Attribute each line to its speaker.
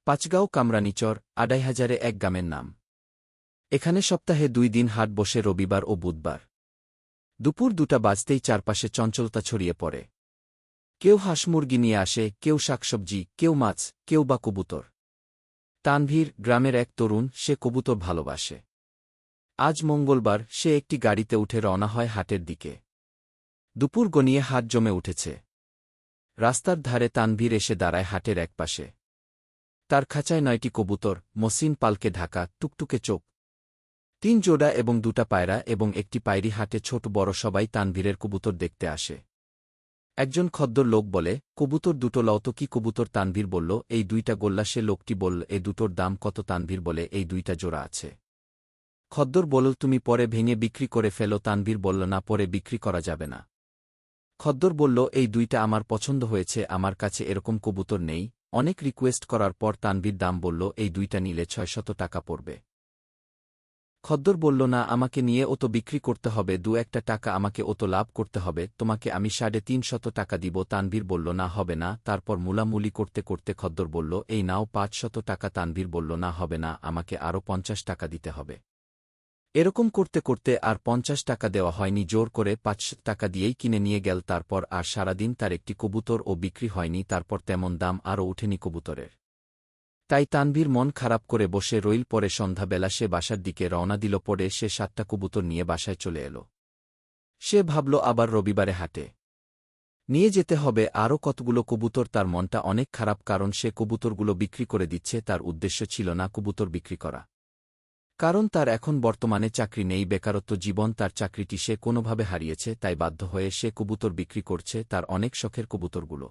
Speaker 1: পাঁচগাঁও কামরানীচর, ২৫০০ গ্রামের নাম। এখানে সপ্তাহে ২ দিন হাট বসে, রবিবার ও বুধবার। দুপুর ২টা বাজতেই চারপাশে চঞ্চলতা ছড়িয়ে পড়ে। কেউ হাঁস মুরগি নিয়ে আসে, কেউ শাকসবজি, কেউ মাছ, কেউ বা কবুতর। তানভীর গ্রামের এক তরুণ, সে কবুতর ভালোবাসে। আজ মঙ্গলবার, সে একটি গাড়িতে উঠে রওনা হয় হাটের দিকে। দুপুর গনিয়ে হাট জমে উঠেছে। রাস্তার ধারে তানভীর এসে দাঁড়ায় হাটের একপাশে। তার খাঁচায় ৯টি কবুতর, মসৃণ পালকে ঢাকা, টুকটুকে চোখ, ৩ জোড়া এবং ২টা পায়রা এবং একটি পায়রি। হাটে ছোট বড় সবাই তানভীরের কবুতর দেখতে আসে। একজন খদ্দর লোক বলে, কবুতর দুটো লও তো। কি কবুতর? তানভীর বলল, এই ২টা গোল্লা। সে লোকটি বলল, এ দুটোর দাম কত? তানভীর বলে, এই ২টা জোড়া আছে। খদ্দর বলল, তুমি পরে ভেঙে বিক্রি করে ফেলো। তানভীর বলল, না, পরে বিক্রি করা যাবে না। খদ্দর বলল, এই ২টা আমার পছন্দ হয়েছে, আমার কাছে এরকম কবুতর নেই। অনেক রিকোয়েস্ট করার পর তানভীর দাম বলল, এই ২টা নিলে ৬০০ টাকা পড়বে। খদ্দর বলল, না, আমাকে নিয়ে ও তো বিক্রি করতে হবে, ২-১টা টাকা আমাকে ও তো লাভ করতে হবে, তোমাকে আমি ৩৫০ টাকা দিব। তানভীর বলল, না, হবে না। তারপর মুলামুলি করতে করতে খদ্দর বলল, এই নাও ৫০০ টাকা। তানভীর বলল, না, হবে না, আমাকে আরও ৫০ টাকা দিতে হবে। এরকম করতে করতে আর ৫০ টাকা দেওয়া হয়নি। জোর করে ৫০০ টাকা দিয়েই কিনে নিয়ে গেল। তারপর আর সারাদিন তার একটি কবুতর ও বিক্রি হয়নি। তারপর তেমন দাম আরও উঠেনি কবুতরের। তাই তানভীর মন খারাপ করে বসে রইল। পরে সন্ধ্যাবেলা সে বাসার দিকে রওনা দিল। পরে সে ৭টা কবুতর নিয়ে বাসায় চলে এল। সে ভাবল, আবার রবিবারে হাটে নিয়ে যেতে হবে আরও কতগুলো কবুতর। তার মনটা অনেক খারাপ, কারণ সে কবুতরগুলো বিক্রি করে দিচ্ছে। তার উদ্দেশ্য ছিল না কবুতর বিক্রি করা, কারণ তার এখন বর্তমানে চাকরি নেই, বেকারত্ব জীবন। তার চাকরিটি সে কোনোভাবে হারিয়েছে, তাই বাধ্য হয়ে সে কবুতর বিক্রি করছে, তার অনেক শখের কবুতরগুলো।